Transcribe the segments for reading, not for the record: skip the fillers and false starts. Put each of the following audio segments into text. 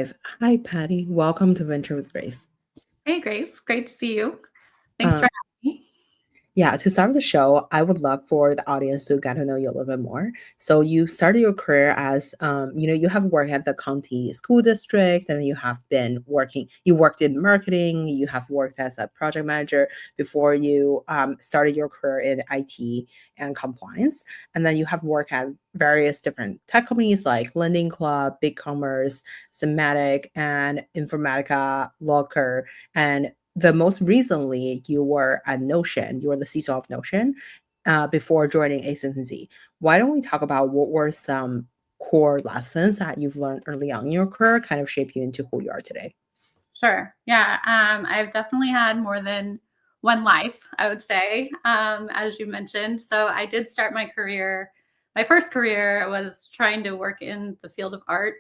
live. Hi, Patty. Welcome to Venture with Grace. Hey, Grace. Great to see you. Thanks for having me. Yeah, to start the show, I would love for the audience to get to know you a little bit more. So you started your career as, you have worked at the county school district, and you have been working. You worked in marketing. You have worked as a project manager before you started your career in IT and compliance, and then you have worked at various different tech companies like Lending Club, BigCommerce, Sematic, and Informatica, Locker, and the most recently you were at Notion. You were the CISO of Notion before joining a16z. Why don't we talk about what were some core lessons that you've learned early on in your career kind of shape you into who you are today? Sure. Yeah. I've definitely had more than one life, I would say, as you mentioned. So I did start my career. My first career was trying to work in the field of art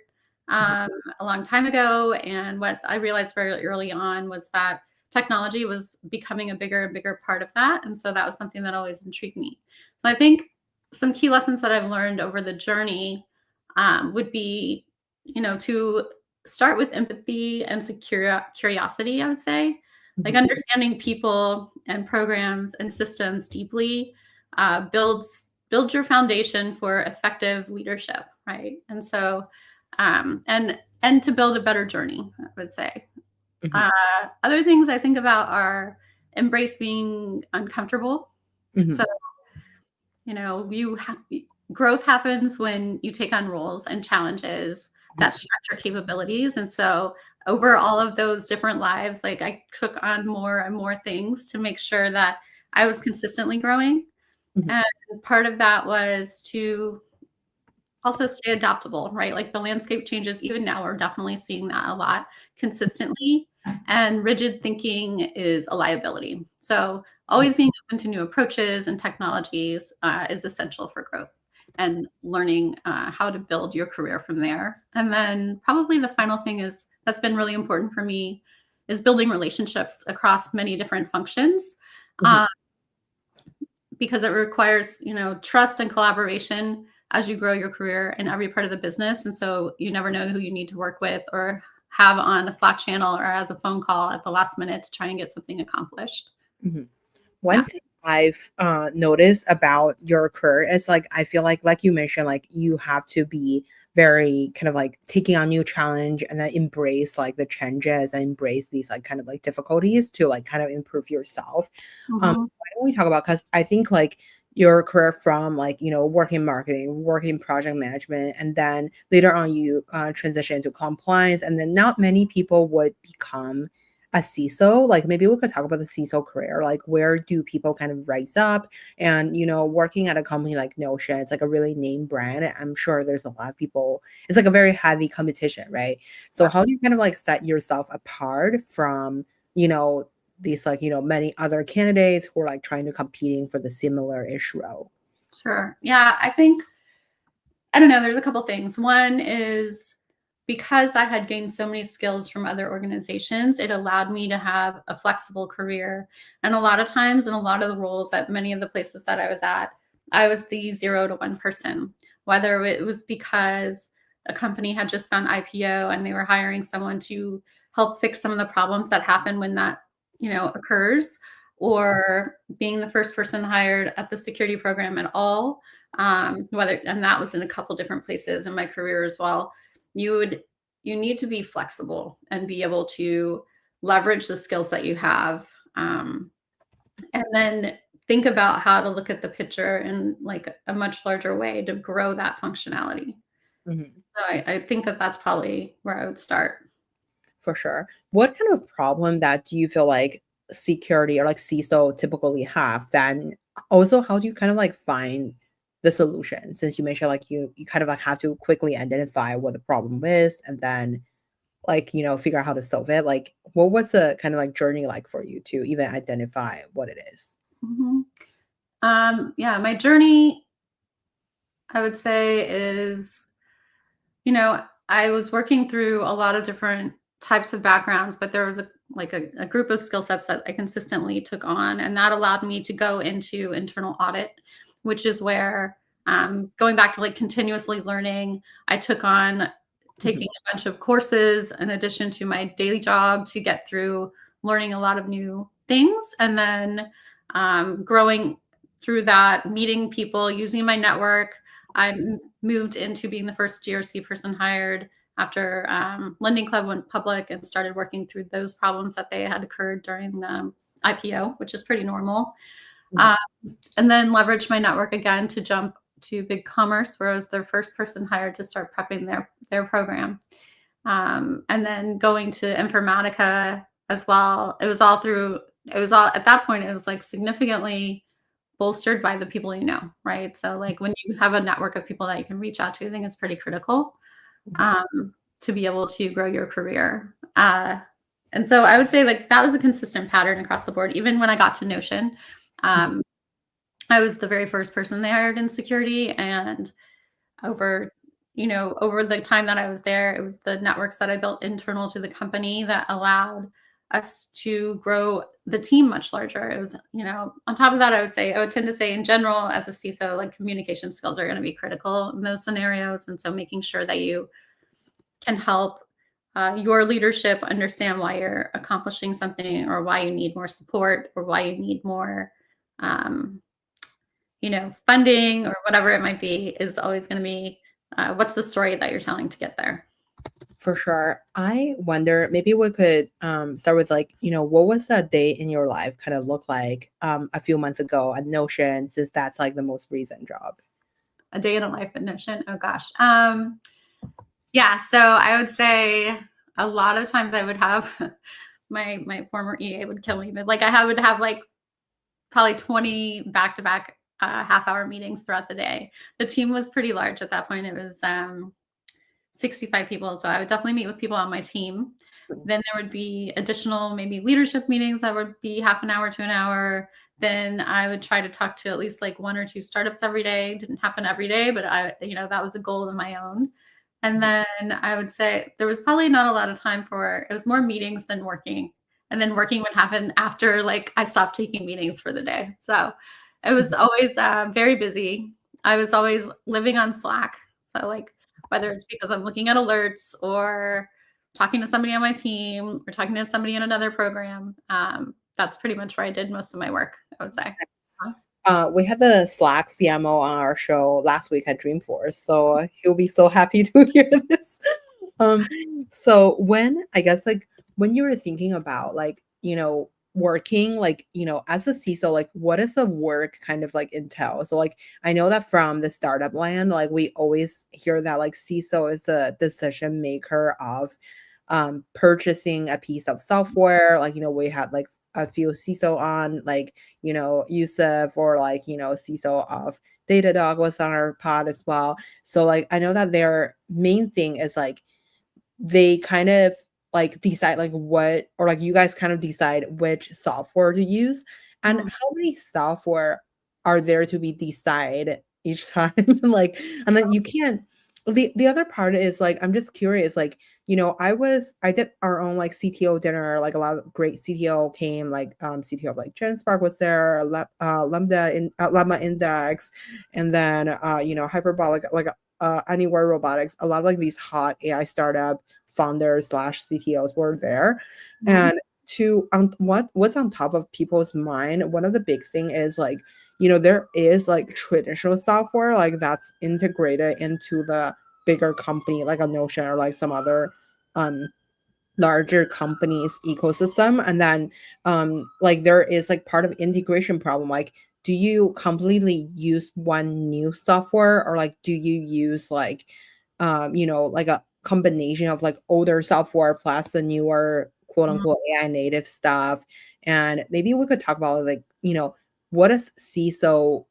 a long time ago. And what I realized very early on was that technology was becoming a bigger and bigger part of that. And so that was something that always intrigued me. So I think some key lessons that I've learned over the journey would be, to start with empathy and curiosity, I would say. Like understanding people and programs and systems deeply builds your foundation for effective leadership, right? And so, and to build a better journey, I would say. Other things I think about are embrace being uncomfortable. So, growth happens when you take on roles and challenges that stretch your capabilities. And so over all of those different lives, like I took on more and more things to make sure that I was consistently growing. And part of that was to also stay adaptable, right? Like the landscape changes. Even now, we're definitely seeing that a lot consistently. And rigid thinking is a liability. So always being open to new approaches and technologies is essential for growth and learning how to build your career from there. And then probably the final thing is that's been really important for me is building relationships across many different functions because it requires, trust and collaboration as you grow your career in every part of the business. And so you never know who you need to work with or have on a Slack channel or as a phone call at the last minute to try and get something accomplished. One thing I've noticed about your career is I feel like you mentioned, you have to be very kind of taking on new challenge and then embrace the changes and embrace these kind of difficulties to kind of improve yourself. Why don't we talk about, because I think your career from working marketing, working project management, and then later on you transition into compliance, and then not many people would become a CISO. Maybe we could talk about the CISO career. Where do people kind of rise up? And working at a company like Notion, it's a really name brand. I'm sure there's a lot of people. It's a very heavy competition, right? So how do you kind of set yourself apart from these many other candidates who are trying to competing for the similar-ish role? Sure. Yeah, I think, I don't know, there's a couple things. One is because I had gained so many skills from other organizations, it allowed me to have a flexible career. And a lot of times in a lot of the roles at many of the places that I was at, I was the 0 to 1 person, whether it was because a company had just gone IPO and they were hiring someone to help fix some of the problems that happen when that, occurs, or being the first person hired at the security program at all. And that was in a couple different places in my career as well. You need to be flexible and be able to leverage the skills that you have, and then think about how to look at the picture in a much larger way to grow that functionality. So I think that that's probably where I would start. For sure. What kind of problem that do you feel like security or CISO typically have? Then also, how do you kind of find the solution? Since you mentioned you kind of have to quickly identify what the problem is and then figure out how to solve it. What was the kind of journey for you to even identify what it is? Yeah, my journey, I would say, is, I was working through a lot of different types of backgrounds, but there was a group of skill sets that I consistently took on, and that allowed me to go into internal audit, which is where, going back to continuously learning, I took on taking a bunch of courses in addition to my daily job to get through learning a lot of new things. And then growing through that, meeting people, using my network. I moved into being the first GRC person hired after Lending Club went public and started working through those problems that they had occurred during the IPO, which is pretty normal. And then leveraged my network again to jump to Big Commerce, where I was their first person hired to start prepping their program. And then going to Informatica as well. It was all at that point, it was like significantly bolstered by the people you know, right? So like when you have a network of people that you can reach out to, I think it's pretty critical to be able to grow your career. And so I would say like that was a consistent pattern across the board. Even when I got to Notion, I was the very first person they hired in security, and over the time that I was there, it was the networks that I built internal to the company that allowed us to grow the team much larger. It was, on top of that, I would tend to say in general, as a CISO, like communication skills are going to be critical in those scenarios. And so making sure that you can help your leadership understand why you're accomplishing something, or why you need more support, or why you need more funding, or whatever it might be, is always going to be what's the story that you're telling to get there. For sure. I wonder, maybe we could start with like, what was that day in your life kind of look like a few months ago at Notion, since that's like the most recent job? A day in a life at Notion? Oh gosh. Yeah, so I would say a lot of times I would have my former EA would kill me, but like I would have like probably 20 back-to-back half-hour meetings throughout the day. The team was pretty large at that point. It was 65 people. So I would definitely meet with people on my team. Then there would be additional maybe leadership meetings that would be half an hour to an hour. Then I would try to talk to at least like 1 or 2 startups every day. Didn't happen every day, but that was a goal of my own. And then I would say there was probably not a lot of time it was more meetings than working. And then working would happen after like I stopped taking meetings for the day. So it was always very busy. I was always living on Slack. So like whether it's because I'm looking at alerts or talking to somebody on my team or talking to somebody in another program, that's pretty much where I did most of my work, I would say. We had the Slack CMO on our show last week at Dreamforce, so he'll be so happy to hear this. So when you were thinking about like, working like, as a CISO, like what does the work kind of like entail? So like I know that from the startup land, like we always hear that like CISO is a decision maker of purchasing a piece of software. Like, we had like a few CISO on, like, Yusuf, or like, CISO of Datadog was on our pod as well. So like I know that their main thing is like they kind of like decide like what, or like you guys kind of decide which software to use, and how many software are there to be decided each time. Like, and then you can't, the other part is like I'm just curious, like, I did our own like CTO dinner, like a lot of great CTO came, like CTO of like GenSpark was there, Llama Index, and then Hyperbolic, like Anywhere Robotics, a lot of like these hot AI startup founders / CTOs were there. And what's on top of people's mind, one of the big thing is like, there is like traditional software like that's integrated into the bigger company, like a Notion or like some other larger companies ecosystem. And then like there is like part of integration problem, like do you completely use one new software, or like do you use like like a combination of like older software plus the newer quote unquote AI native stuff? And maybe we could talk about like, what does CISO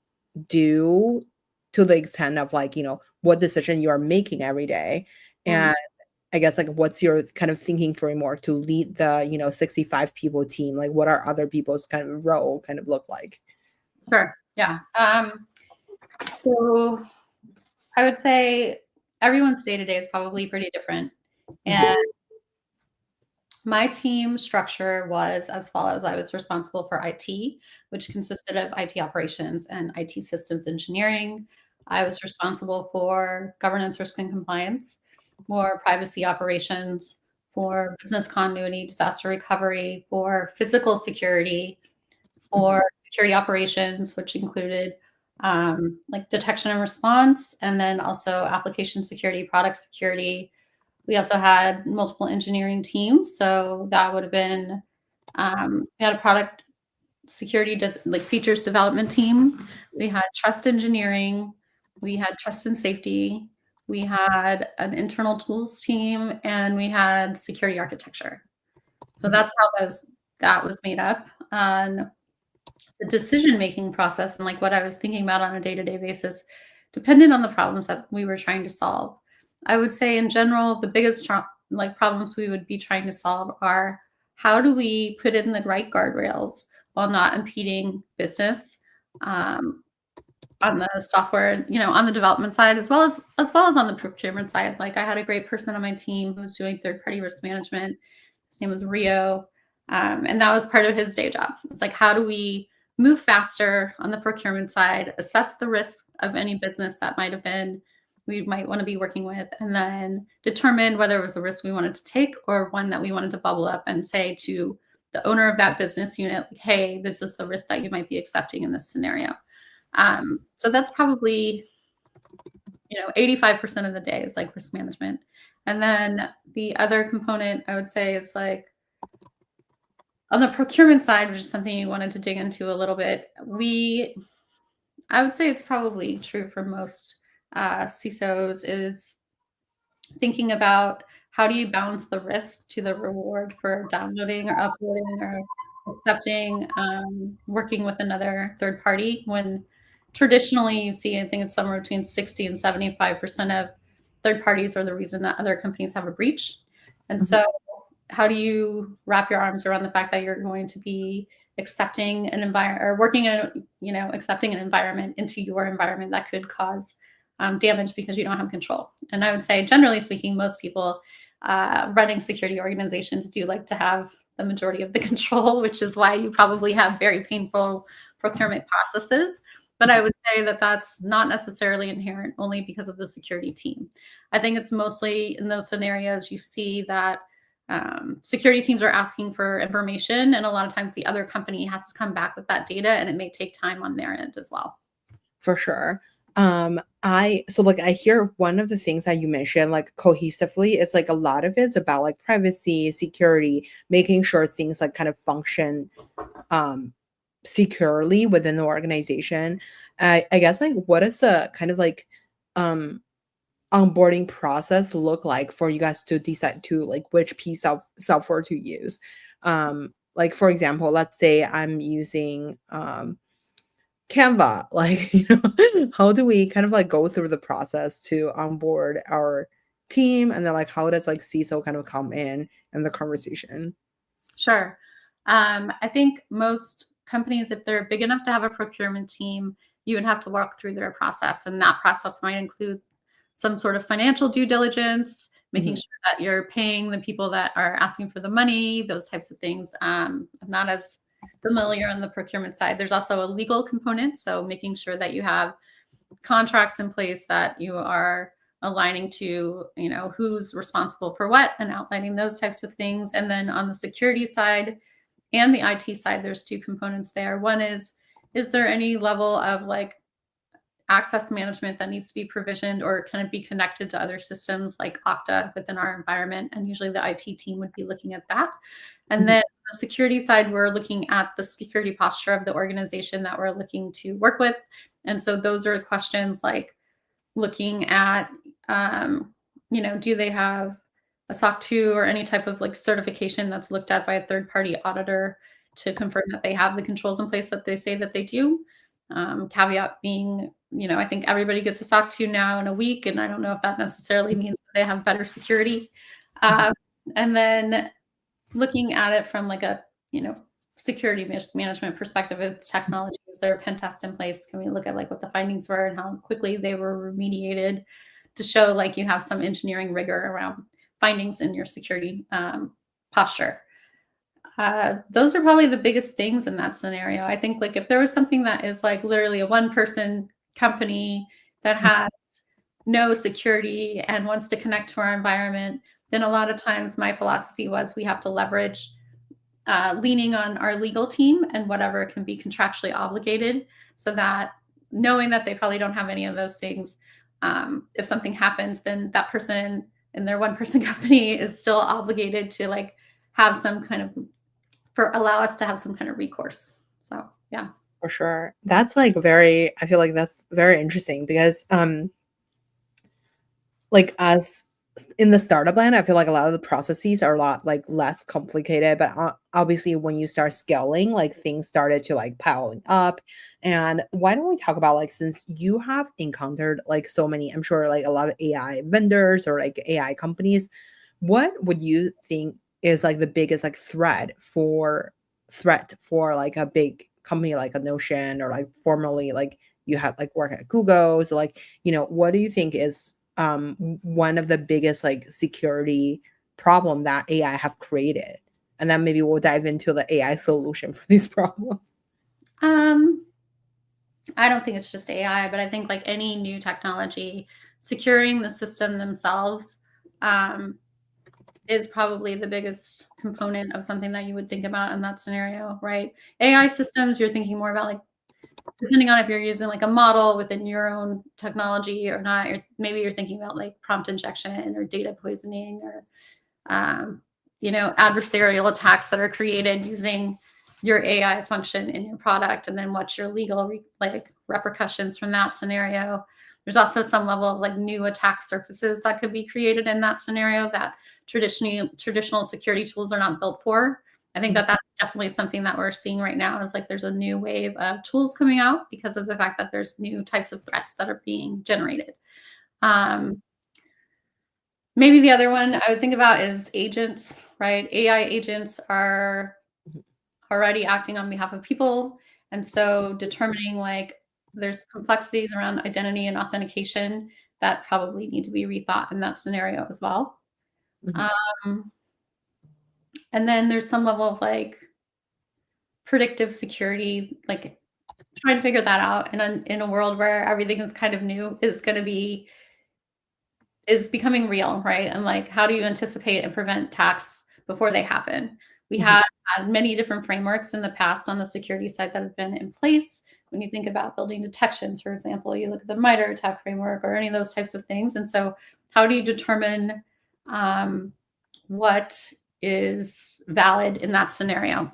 do to the extent of like, what decision you are making every day. And I guess like what's your kind of thinking framework to lead the 65 people team? Like what are other people's kind of role kind of look like? Sure. Yeah. So I would say everyone's day-to-day is probably pretty different. And my team structure was as follows. I was responsible for IT, which consisted of IT operations and IT systems engineering. I was responsible for governance, risk, and compliance. for privacy operations, for business continuity, disaster recovery, for physical security, for security operations, which included like detection and response, and then also application security, product security. We also had multiple engineering teams. So that would have been, we had a product security, like features development team. We had trust engineering. We had trust and safety. We had an internal tools team, and we had security architecture. So that's how that was made up. And the decision-making process and like what I was thinking about on a day-to-day basis depended on the problems that we were trying to solve. I would say in general, the biggest like problems we would be trying to solve are how do we put in the right guardrails while not impeding business on the software, on the development side, as well as on the procurement side. Like I had a great person on my team who was doing third-party risk management. His name was Rio. And that was part of his day job. It's like, how do we move faster on the procurement side, assess the risk of any business that we might want to be working with, and then determine whether it was a risk we wanted to take or one that we wanted to bubble up and say to the owner of that business unit, like, hey, this is the risk that you might be accepting in this scenario. So that's probably, 85% of the day is like risk management. And then the other component I would say is like, on the procurement side, which is something you wanted to dig into a little bit, I would say it's probably true for most CISOs, is thinking about how do you balance the risk to the reward for downloading or uploading or accepting, working with another third party, when traditionally you see, I think it's somewhere between 60 and 75% of third parties are the reason that other companies have a breach. And so how do you wrap your arms around the fact that you're going to be accepting an environment or working in, accepting an environment into your environment that could cause damage because you don't have control? And I would say, generally speaking, most people running security organizations do like to have the majority of the control, which is why you probably have very painful procurement processes. But I would say that that's not necessarily inherent only because of the security team. I think it's mostly in those scenarios you see that security teams are asking for information, and a lot of times the other company has to come back with that data, and it may take time on their end as well. For sure. I hear one of the things that you mentioned, like cohesively, is like a lot of it's about like privacy, security, making sure things like kind of function securely within the organization. I guess like what is the kind of like onboarding process look like for you guys to decide to like which piece of software to use? Like for example, let's say I'm using Canva, like, how do we kind of like go through the process to onboard our team? And then like, how does like CISO kind of come in the conversation? Sure. I think most companies, if they're big enough to have a procurement team, you would have to walk through their process. And that process might include some sort of financial due diligence, making sure that you're paying the people that are asking for the money, those types of things. I'm not as familiar on the procurement side. There's also a legal component. So making sure that you have contracts in place that you are aligning to, who's responsible for what, and outlining those types of things. And then on the security side and the IT side, there's two components there. One is there any level of like access management that needs to be provisioned or can it be connected to other systems like Okta within our environment? And usually the IT team would be looking at that. And then the security side, we're looking at the security posture of the organization that we're looking to work with. And so those are questions like looking at, do they have a SOC 2 or any type of like certification that's looked at by a third party auditor to confirm that they have the controls in place that they say that they do. Caveat being, I think everybody gets a SOC 2 now in a week, and I don't know if that necessarily means that they have better security. And then looking at it from like a, security management perspective, it's technology. Is there a pen test in place? Can we look at like what the findings were and how quickly they were remediated to show like you have some engineering rigor around findings in your security posture? Those are probably the biggest things in that scenario. I think like if there was something that is like literally a one-person company that has knows security and wants to connect to our environment, then a lot of times my philosophy was we have to leverage leaning on our legal team and whatever can be contractually obligated, so that knowing that they probably don't have any of those things, if something happens, then that person in their one person company is still obligated to like have some kind of allow us to have some kind of recourse. So yeah. For sure. That's like very, I feel like that's very interesting because like as in the startup land, I feel like a lot of the processes are a lot like less complicated, but obviously when you start scaling, like things started to like piling up. And why don't we talk about like, since you have encountered like so many, I'm sure like a lot of AI vendors or like AI companies, what would you think is like the biggest like threat for like a big company like a Notion, or like formerly like you had like work at Google. So like, what do you think is one of the biggest like security problem that AI have created? And then maybe we'll dive into the AI solution for these problems. Um, I don't think it's just AI, but I think like any new technology, securing the system themselves um, is probably the biggest component of something that you would think about in that scenario, right? AI systems, you're thinking more about like, depending on if you're using like a model within your own technology or not, maybe you're thinking about like prompt injection or data poisoning or um, adversarial attacks that are created using your AI function in your product, and then what's your legal like repercussions from that scenario. There's also some level of like new attack surfaces that could be created in that scenario that traditional security tools are not built for. I think that that's definitely something that we're seeing right now is like there's a new wave of tools coming out because of the fact that there's new types of threats that are being generated. Um, Maybe the other one I would think about is agents, right? AI agents are already acting on behalf of people. And so determining like there's complexities around identity and authentication that probably need to be rethought in that scenario as well. Mhm. Um, and then there's some level of like predictive security, like trying to figure that out in a world where everything is kind of new is becoming real, right? And like, how do you anticipate and prevent attacks before they happen? We Mhm. have had many different frameworks in the past on the security side that have been in place. When you think about building detections, for example, you look at the MITRE ATT&CK framework or any of those types of things. And so, how do you determine what is valid in that scenario?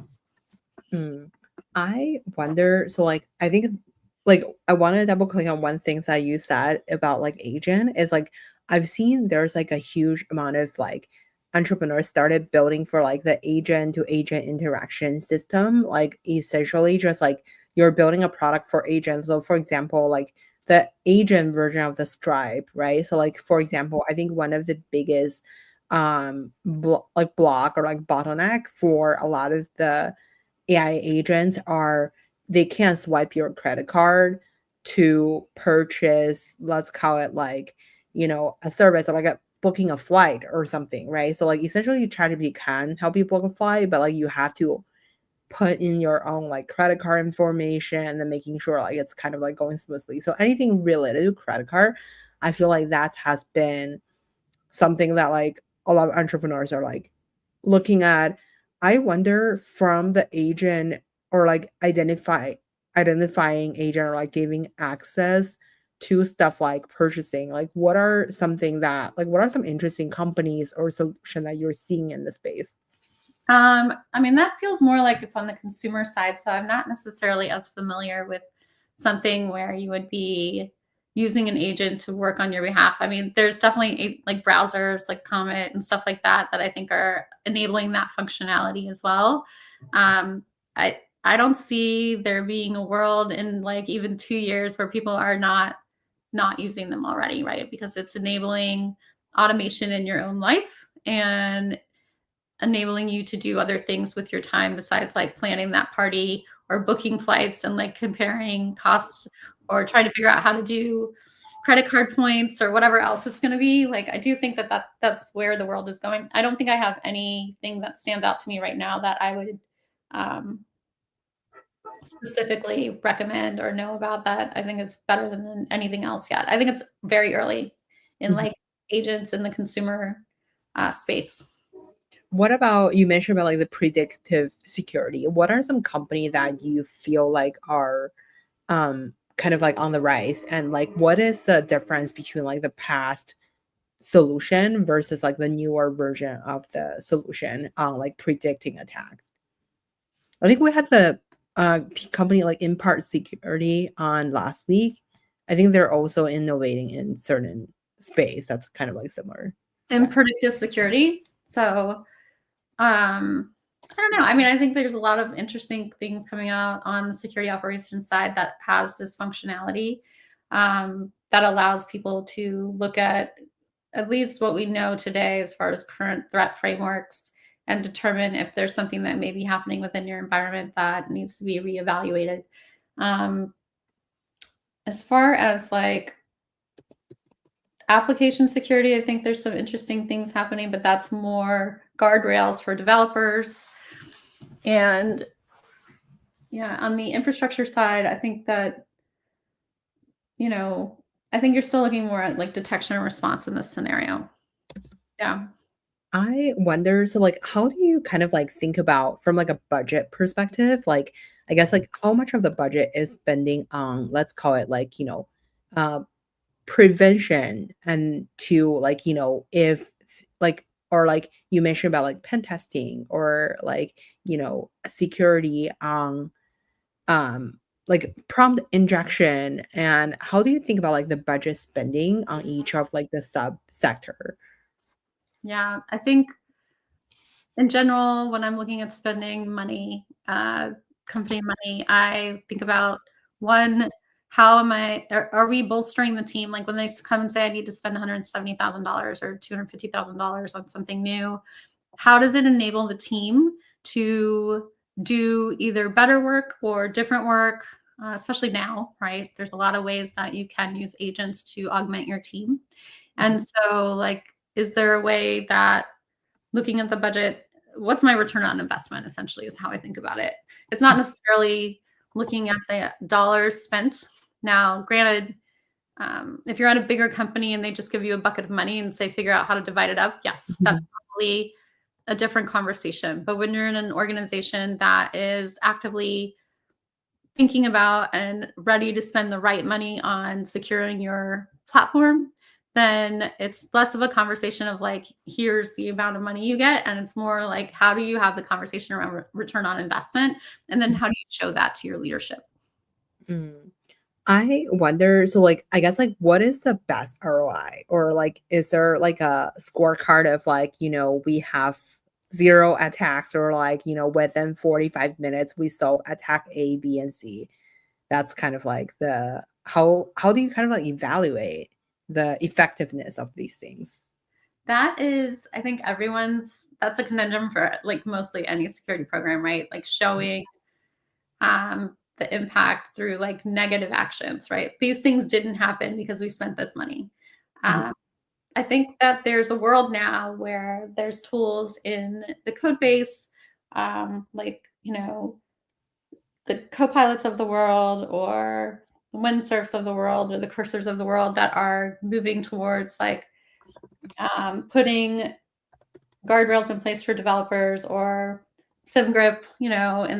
Mm. I wonder, so like I think like I want to double click on one thing that you said about like agent is like I've seen there's like a huge amount of like entrepreneurs started building for like the agent to agent interaction system, like essentially just like you're building a product for agents. So for example, like the agent version of the Stripe, right? So like for example, I think one of the biggest like block or like bottleneck for a lot of the AI agents are they can't swipe your credit card to purchase, let's call it like, a service or like a booking a flight or something, right? So like essentially ChatGPT can help you book a flight, but like you have to put in your own like credit card information and then making sure like it's kind of like going smoothly. So anything related to credit card, I feel like that has been something that like a lot of entrepreneurs are like looking at. I wonder from the agent or like identifying agent or like giving access to stuff like purchasing, like what are some interesting companies or solution that you're seeing in the space? I mean, that feels more like it's on the consumer side. So I'm not necessarily as familiar with something where you would be using an agent to work on your behalf. I mean, there's definitely like browsers like Comet and stuff like that that I think are enabling that functionality as well. I don't see there being a world in like even 2 years where people are not using them already, right? Because it's enabling automation in your own life and enabling you to do other things with your time besides like planning that party or booking flights and like comparing costs or trying to figure out how to do credit card points or whatever else it's going to be. Like I do think that's where the world is going. I don't think I have anything that stands out to me right now that I would um, specifically recommend or know about that I think is better than anything else yet. I think it's very early. in like agents in the consumer space. What about, you mentioned about like the predictive security. What are some companies that you feel like are kind of like on the rise, and like what is the difference between like the past solution versus like the newer version of the solution on like predicting attack? I think we had the company like Impart Security on last week. I think they're also innovating in certain space that's kind of like similar. In predictive security. So I don't know. I mean, I think there's a lot of interesting things coming out on the security operations side that has this functionality that allows people to look at least what we know today as far as current threat frameworks and determine if there's something that may be happening within your environment that needs to be reevaluated. Um, as far as like application security, I think there's some interesting things happening, but that's more guardrails for developers. And yeah, on the infrastructure side, I think that, I think you're still looking more at like detection and response in this scenario. Yeah. I wonder, so like how do you kind of like think about from like a budget perspective? Like I guess like how much of the budget is spending on, let's call it like, uh prevention, and to like, if like, or like you mentioned about like pen testing, or like, security on like prompt injection, and how do you think about like the budget spending on each of like the sub sector? Yeah. I think in general, when I'm looking at spending money, company money, I think about one, how are we bolstering the team? Like when they come and say, I need to spend $170,000 or $250,000 on something new, how does it enable the team to do either better work or different work, especially now, right? There's a lot of ways that you can use agents to augment your team. And so, like, is there a way that looking at the budget, what's my return on investment, essentially, is how I think about it. It's not necessarily looking at the dollars spent. Now, granted, if you're at a bigger company and they just give you a bucket of money and say, figure out how to divide it up, yes, that's probably a different conversation. But when you're in an organization that is actively thinking about and ready to spend the right money on securing your platform, then it's less of a conversation of like, here's the amount of money you get. And it's more like, how do you have the conversation around return on investment? And then how do you show that to your leadership? Mm. I wonder, so like, I guess like, what is the best ROI? Or like, is there like a scorecard of like, we have zero attacks, or like, within 45 minutes, we still attack A, B, and C. That's kind of like the, how do you kind of like evaluate the effectiveness of these things? That is, I think that's a conundrum for like mostly any security program, right? Like showing the impact through like negative actions, right? These things didn't happen because we spent this money. Mhm. I think that there's a world now where there's tools in the code base, like, the Copilots of the world or the Windsurfs of the world or the Cursors of the world that are moving towards like putting guardrails in place for developers, or SimGrip, in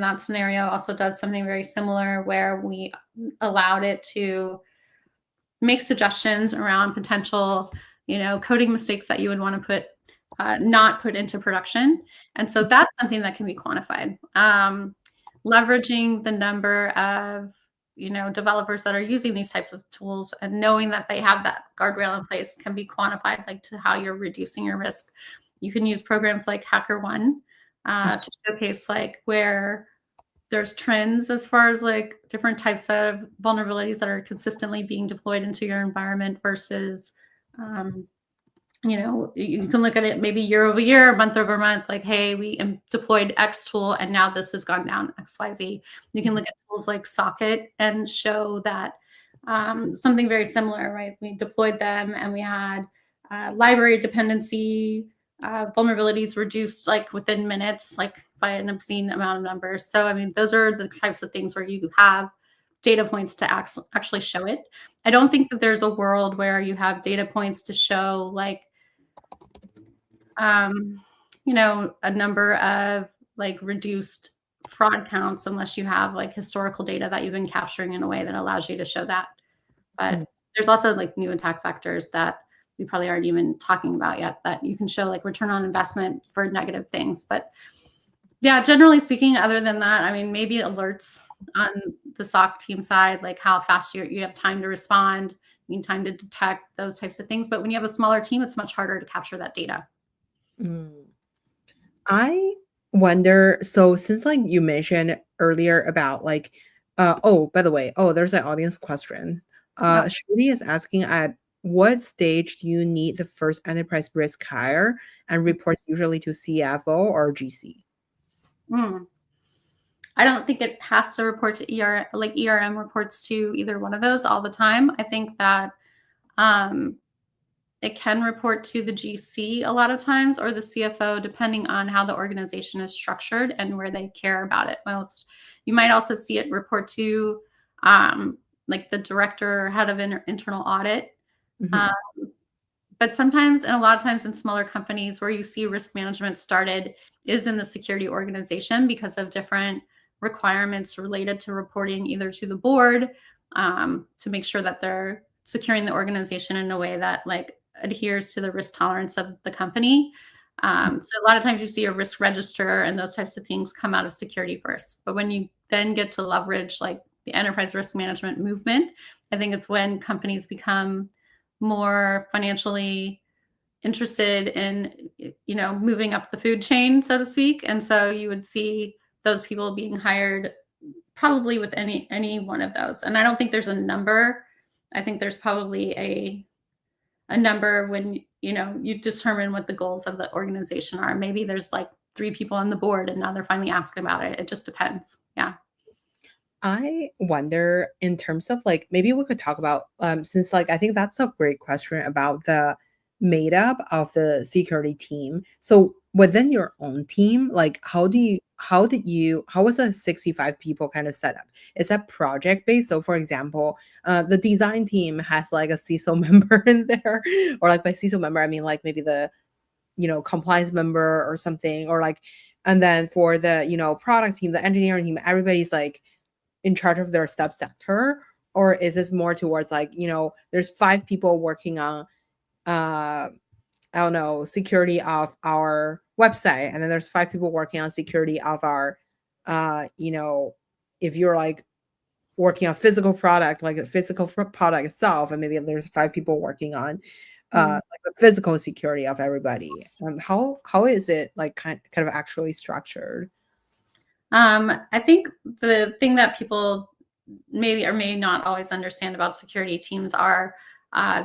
that scenario also does something very similar where we allowed it to make suggestions around potential, coding mistakes that you would want to not put into production. And so that's something that can be quantified. Leveraging the number of, developers that are using these types of tools and knowing that they have that guardrail in place can be quantified, like to how you're reducing your risk. You can use programs like HackerOne to showcase like where there's trends as far as like different types of vulnerabilities that are consistently being deployed into your environment versus, you can look at it maybe year over year, month over month, like, hey, we deployed X tool and now this has gone down XYZ. You can look at tools like Socket and show that something very similar, right? We deployed them and we had library dependency vulnerabilities reduced like within minutes, like by an obscene amount of numbers. So, I mean, those are the types of things where you have data points to actually show it. I don't think that there's a world where you have data points to show like, you know, a number of like reduced fraud counts unless you have like historical data that you've been capturing in a way that allows you to show that. But there's also like new attack vectors that we probably aren't even talking about yet that you can show like return on investment for negative things. But yeah, generally speaking, other than that, I mean, maybe alerts on the SOC team side, like how fast you have time to respond, mean time to detect, those types of things. But when you have a smaller team, it's much harder to capture that data. I wonder, so since like you mentioned earlier about like, oh, by the way, there's an audience question. Yeah. Shruti is asking, at what stage do you need the first enterprise risk hire and reports usually to CFO or GC? I don't think it has to report to like ERM reports to either one of those all the time. I think that it can report to the GC a lot of times or the CFO, depending on how the organization is structured and where they care about it most. You might also see it report to like the director or head of internal audit. But sometimes, and a lot of times in smaller companies where you see risk management started is in the security organization because of different requirements related to reporting either to the board to make sure that they're securing the organization in a way that like adheres to the risk tolerance of the company. So a lot of times you see a risk register and those types of things come out of security first. But when you then get to leverage like the enterprise risk management movement, I think it's when companies become more financially interested in, you know, moving up the food chain, so to speak. And so you would see those people being hired probably with any one of those. And I don't think there's a number. I think there's probably a number when, you know, you determine what the goals of the organization are. Maybe there's like 3 people on the board and now they're finally asking about it. It just depends. Yeah. I wonder in terms of like, maybe we could talk about, since like, I think that's a great question about the made up of the security team. So within your own team, like how was a 65 people kind of setup? Is that project based? So for example, the design team has like a CISO member in there, or like by CISO member, I mean like maybe the, you know, compliance member or something, or like, and then for the, you know, product team, the engineering team, everybody's like in charge of their subsector? Or is this more towards like, you know, there's 5 people working on I don't know, security of our website, and then there's 5 people working on security of our you know, if you're like working on physical product, like the physical product itself, and maybe there's 5 people working on like the physical security of everybody. How is it like kind of actually structured? I think the thing that people maybe or may not always understand about security teams are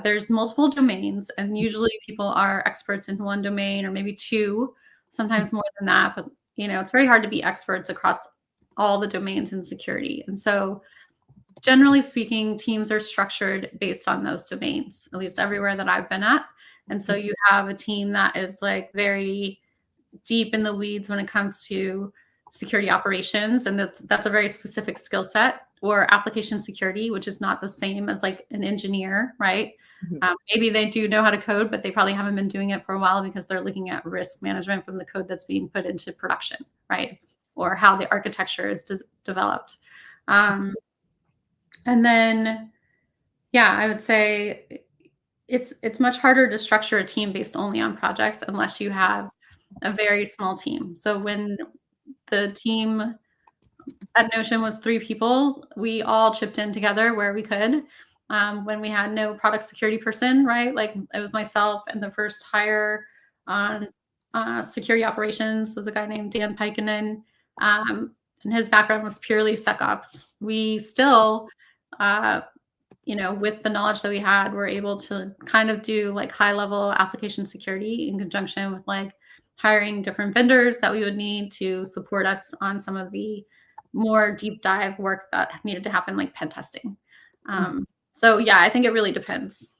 there's multiple domains, and usually people are experts in one domain or maybe 2, sometimes more than that. But you know, it's very hard to be experts across all the domains in security. And so, generally speaking, teams are structured based on those domains, at least everywhere that I've been at. And so you have a team that is like very deep in the weeds when it comes to security operations, and that's a very specific skill set, or application security, which is not the same as like an engineer, right? Maybe they do know how to code, but they probably haven't been doing it for a while because they're looking at risk management from the code that's being put into production, right? Or how the architecture is developed. And then, yeah, I would say it's much harder to structure a team based only on projects unless you have a very small team. So when the team at Notion was 3 people, we all chipped in together where we could. When we had no product security person, right? Like it was myself, and the first hire on security operations was a guy named Dan Pikinen, and his background was purely SecOps. We still, you know, with the knowledge that we had, were able to kind of do like high level application security in conjunction with like hiring different vendors that we would need to support us on some of the more deep dive work that needed to happen, like pen testing. So yeah, I think it really depends.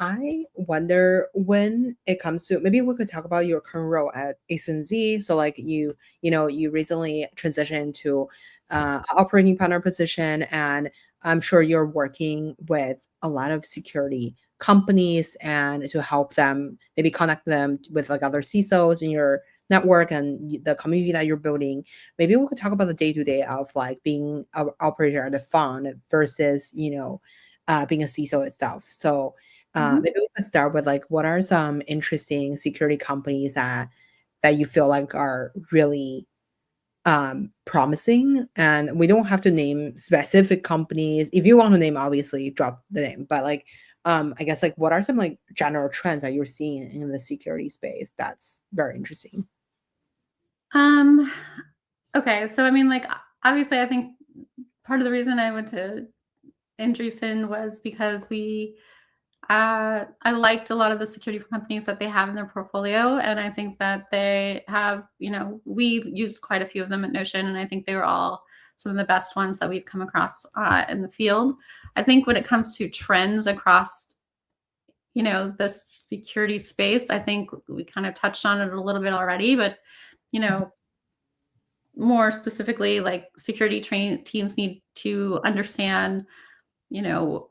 I wonder when it comes to maybe we could talk about your current role at a16z. So like you recently transitioned to operating partner position, and I'm sure you're working with a lot of security companies and to help them maybe connect them with like other CISOs in your network and the community that you're building. Maybe we could talk about the day to day of like being an operator at a fund versus being a CISO itself. So Mhm. maybe we can start with like what are some interesting security companies that you feel like are really promising? And we don't have to name specific companies. If you want to name, obviously drop the name. But like I guess like what are some like general trends that you're seeing in the security space that's very interesting? Um, okay, so I mean, like, obviously, I think part of the reason I went to Andreessen was because I liked a lot of the security companies that they have in their portfolio, and I think that they have, we used quite a few of them at Notion, and I think they were all some of the best ones that we've come across in the field. I think when it comes to trends across, the security space, I think we kind of touched on it a little bit already, but you know, more specifically, like security teams need to understand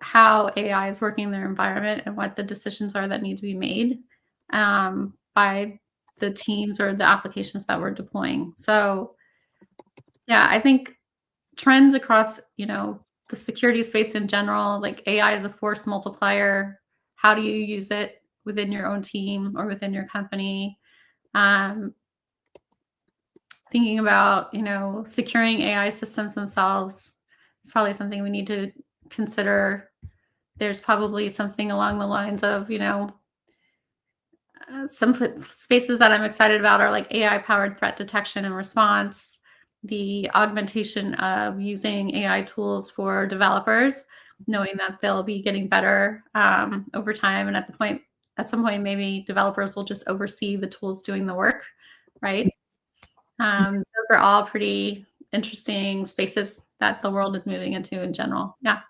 how AI is working in their environment and what the decisions are that need to be made by the teams or the applications that we're deploying. So, yeah, I think trends across, the security space in general, like AI is a force multiplier. How do you use it within your own team or within your company? Um, Thinking about, securing AI systems themselves is probably something we need to consider. There's probably something along the lines of, some spaces that I'm excited about are like AI powered threat detection and response, the augmentation of using AI tools for developers, knowing that they'll be getting better over time. And at some point, maybe developers will just oversee the tools doing the work, right? Those are all pretty interesting spaces that the world is moving into in general. Yeah.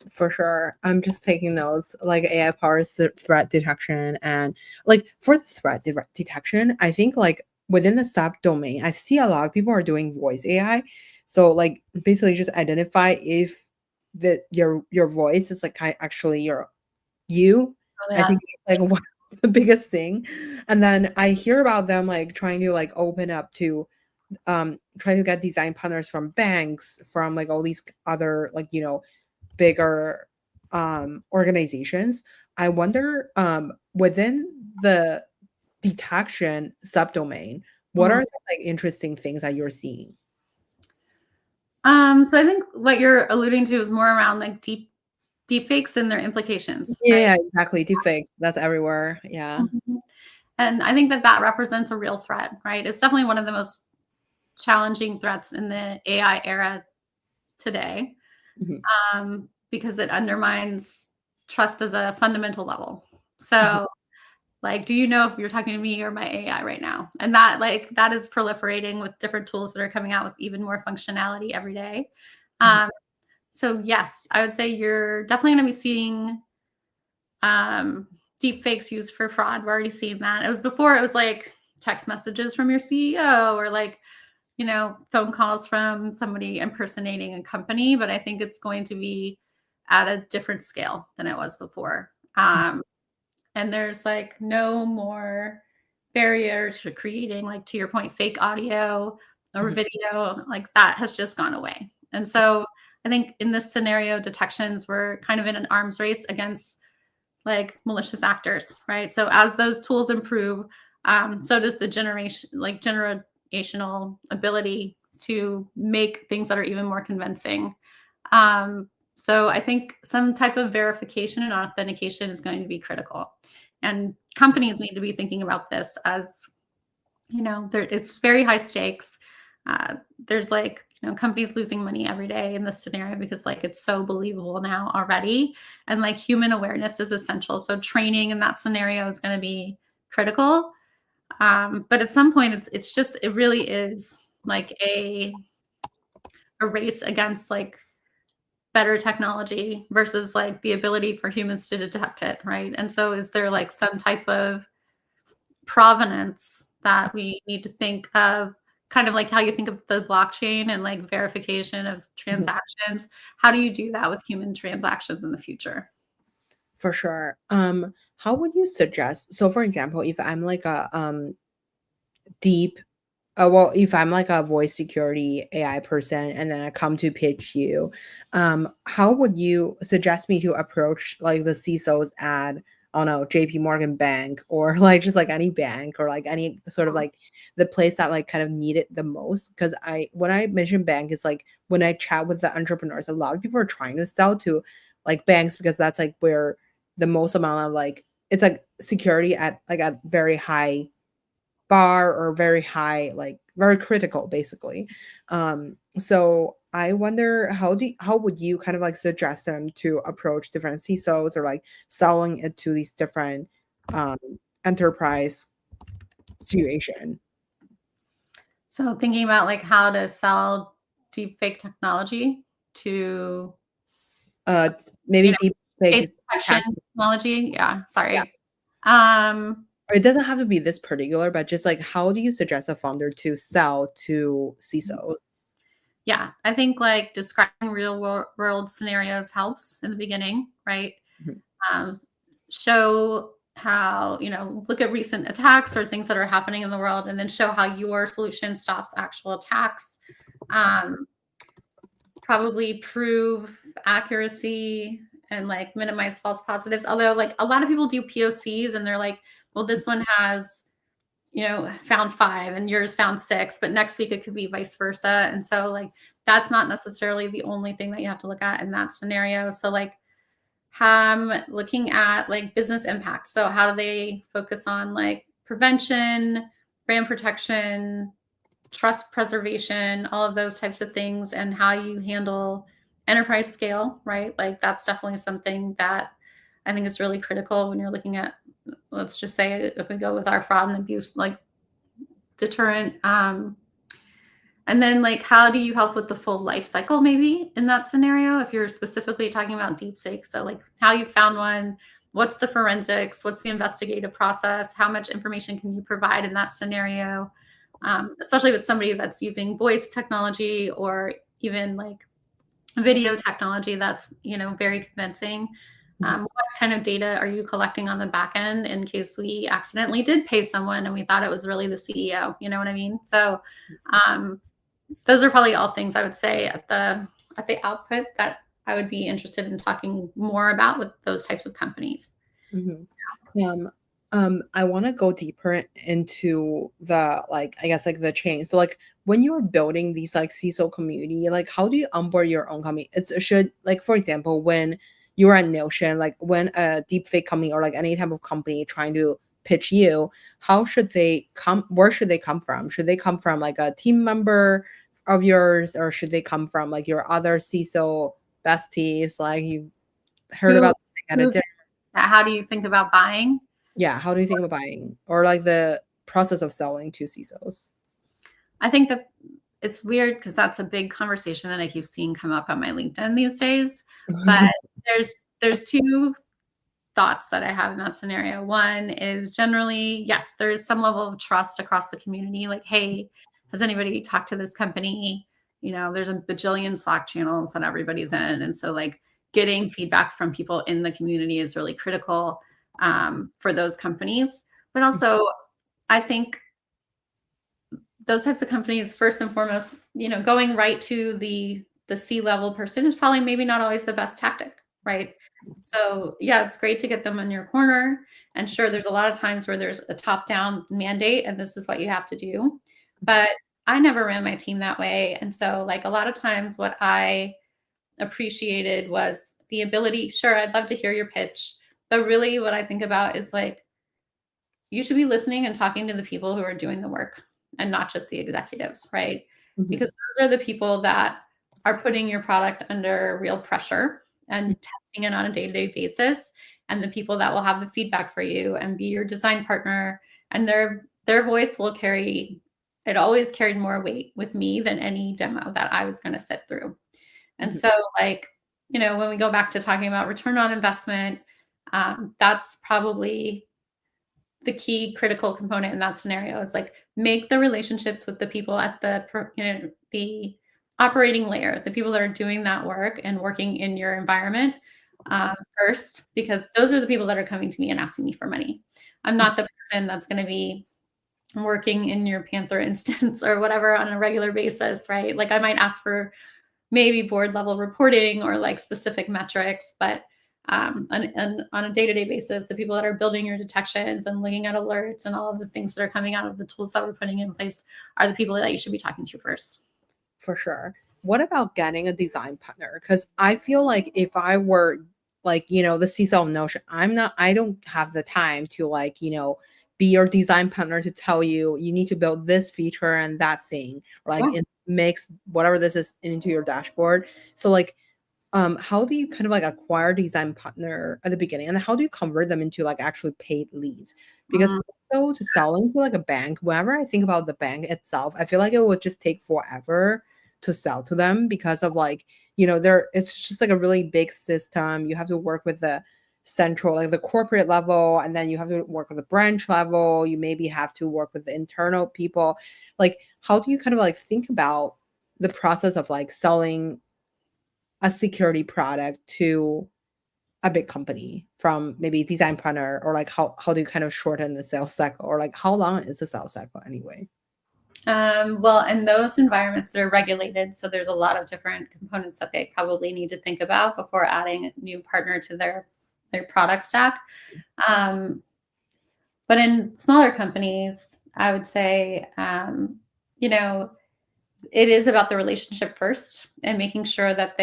For sure. I'm just taking those like AI powered threat detection, and like for the detection, I think like within the sub domain, I see a lot of people are doing voice AI. So like basically just identify if your voice is like actually you. Oh, I yeah. think it's like one of the biggest thing. And then I hear about them like trying to like open up to trying to get design partners from banks, from like all these other like bigger organizations. I wonder within the detection subdomain, what Mhm. are some like interesting things that you're seeing? So I think what you're alluding to is more around like deep fakes and their implications, right? Yeah, exactly. Deepfakes. That's everywhere. Yeah. Mhm. And I think that that represents a real threat, right? It's definitely one of the most challenging threats in the AI era today, Mhm, because it undermines trust as a fundamental level. mhm, So, like, do you know if you're talking to me or my AI right now? And that is proliferating with different tools that are coming out with even more functionality every day. mhm, Um, so yes, I would say you're definitely going to be seeing um, deep fakes used for fraud. We're already seeing that. It was before it was like text messages from your CEO or like, phone calls from somebody impersonating a company, but I think it's going to be at a different scale than it was before. And there's like no more barrier to creating, like to your point, fake audio or mhm, video, like that has just gone away. And so I think in this scenario, detections were kind of in an arms race against like malicious actors, right? So as those tools improve, so does the generational ability to make things that are even more convincing. Um, so I think some type of verification and authentication is going to be critical, and companies need to be thinking about this as it's very high stakes. There's like companies losing money every day in this scenario because like it's so believable now already, and like human awareness is essential. So training in that scenario is going to be critical. But at some point, it really is like a race against like better technology versus like the ability for humans to detect it, right? And so is there like some type of provenance that we need to think of, kind of like how you think of the blockchain and like verification of Mhm. transactions? How do you do that with human transactions in the future? For sure. How would you suggest, so for example, if I'm like a deep well, if I'm like a voice security AI person and then I come to pitch you, how would you suggest me to approach like the CISOs at, I don't know, JP Morgan Bank or like just like any bank or like any sort of like the place that like kind of need it the most? Because when I mention bank, it's like when I chat with the entrepreneurs, a lot of people are trying to sell to like banks because that's like where the most amount of like it's like security at like a very high bar or very high, like very critical basically. So I wonder how would you kind of like suggest them to approach different CISOs or like selling it to these different um enterprise situation? So thinking about like how to sell deep fake technology to, Uh you Maybe know, deep face fake detection tech. technology. Yeah, Yeah. sorry. Um, Or it doesn't have to be this particular, but just like how do you suggest a founder to sell to CISOs? yeah, I think like describing real world scenarios helps in the beginning, right? Mhm. Um, show how, look at recent attacks or things that are happening in the world, and then show how your solution stops actual attacks. Um, probably prove accuracy and like minimize false positives. Although, like, a lot of people do POCs and they're like, well, this one has, found 5 and yours found 6, but next week it could be vice versa. And so, like, that's not necessarily the only thing that you have to look at in that scenario. So, like, looking at like business impact. So how do they focus on like prevention, brand protection, trust preservation, all of those types of things, and how you handle enterprise scale, right? Like that's definitely something that I think is really critical when you're looking at, let's just say, if we go with our fraud and abuse, like deterrent. And then, like, how do you help with the full life cycle, maybe in that scenario, if you're specifically talking about deep sake? So, like, how you found one, what's the forensics, what's the investigative process, how much information can you provide in that scenario, especially with somebody that's using voice technology or even like video technology that's very convincing. Mhm. What kind of data are you collecting on the back end in case we accidentally did pay someone and we thought it was really the CEO? You know what I mean? So um, those are probably all things I would say at the output that I would be interested in talking more about with those types of companies. Mhm. I want to go deeper into the like I guess like the chain. So like when you're building these like CISO community, like how do you onboard your own company? It's should like for example when you're at Notion, like when a deepfake company or like any type of company trying to pitch you, how should they come? Where should they come from? Should they come from like a team member of yours, or should they come from like your other CISO besties? Like you heard Who about this thing at a who dinner. how do you think about buying? Yeah, how do you think about buying or like the process of selling to CISOs? I think that it's weird because that's a big conversation that I keep seeing come up on my LinkedIn these days. But there's two thoughts that I have in that scenario. One is generally, yes, there's some level of trust across the community. Like, hey, has anybody talked to this company? There's a bajillion Slack channels that everybody's in. And so, like, getting feedback from people in the community is really critical for those companies. But also, I think those types of companies, first and foremost, going right to the C-level person is probably maybe not always the best tactic, right? So yeah, it's great to get them in your corner. And sure, there's a lot of times where there's a top-down mandate and this is what you have to do. But I never ran my team that way. And so, like, a lot of times what I appreciated was the ability, sure, I'd love to hear your pitch, but really what I think about is like you should be listening and talking to the people who are doing the work and not just the executives, right? Mhm, Because those are the people that are putting your product under real pressure and testing it on a day-to-day basis, and the people that will have the feedback for you and be your design partner, and their voice will carry, it always carried more weight with me than any demo that I was going to sit through. And mhm, so, like, when we go back to talking about return on investment, that's probably the key critical component in that scenario is like make the relationships with the people at the operating layer, the people that are doing that work and working in your environment first, because those are the people that are coming to me and asking me for money. I'm not the person that's going to be working in your Panther instance or whatever on a regular basis, right? Like I might ask for maybe board level reporting or like specific metrics, but on a day-to-day basis, the people that are building your detections and looking at alerts and all of the things that are coming out of the tools that we're putting in place are the people that you should be talking to first. For sure. What about getting a design partner? Because I feel like if I were like, the CISO notion, I don't have the time to like, be your design partner to tell you need to build this feature and that thing, or like it makes whatever this is into your dashboard. So like, how do you kind of like acquire design partner at the beginning, and how do you convert them into like actually paid leads? Because also to sell into like a bank, whenever I think about the bank itself, I feel like it would just take forever to sell to them because of like, it's just like a really big system. You have to work with the central, like the corporate level, and then you have to work with the branch level. You maybe have to work with the internal people. Like, how do you kind of like think about the process of like selling a security product to a big company from maybe design partner, or like how do you kind of shorten the sales cycle, or like how long is the sales cycle anyway? Well, in those environments that are regulated, so there's a lot of different components that they probably need to think about before adding a new partner to their product stack. But in smaller companies, I would say, it is about the relationship first and making sure that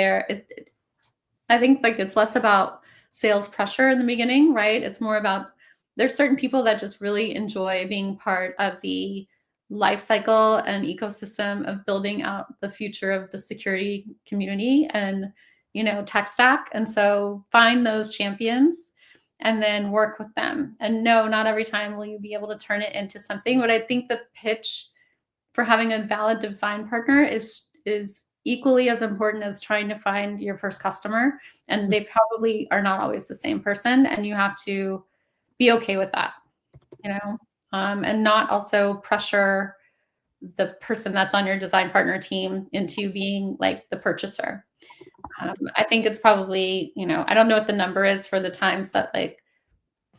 I think like it's less about sales pressure in the beginning, right? It's more about there's certain people that just really enjoy being part of the life cycle and ecosystem of building out the future of the security community and tech stack. And so find those champions and then work with them. And no, not every time will you be able to turn it into something, but I think the pitch for having a valid design partner is equally as important as trying to find your first customer. And they probably are not always the same person, and you have to be okay with that, and not also pressure the person that's on your design partner team into being like the purchaser. I think it's probably, I don't know what the number is for the times that like,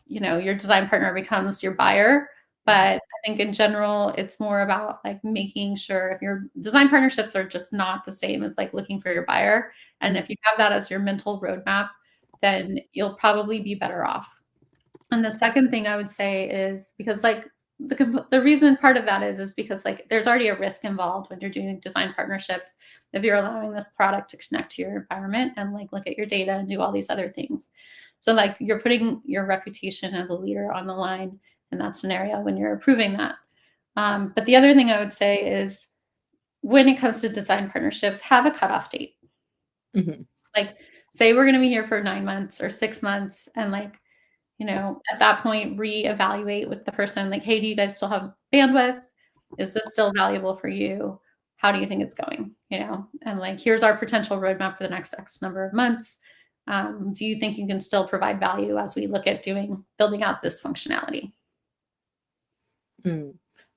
your design partner becomes your buyer. But I think in general, it's more about like making sure if your design partnerships are just not the same as like looking for your buyer. And if you have that as your mental roadmap, then you'll probably be better off. And the second thing I would say is because like the reason part of that is because like there's already a risk involved when you're doing design partnerships if you're allowing this product to connect to your environment and like look at your data and do all these other things. So like you're putting your reputation as a leader on the line in that scenario when you're approving that. But the other thing I would say is when it comes to design partnerships, have a cutoff date. Like say we're going to be here for 9 months or 6 months, and like at that point, reevaluate with the person, like, hey, do you guys still have bandwidth? Is this still valuable for you? How do you think it's going? And like, here's our potential roadmap for the next X number of months. Do you think you can still provide value as we look at building out this functionality?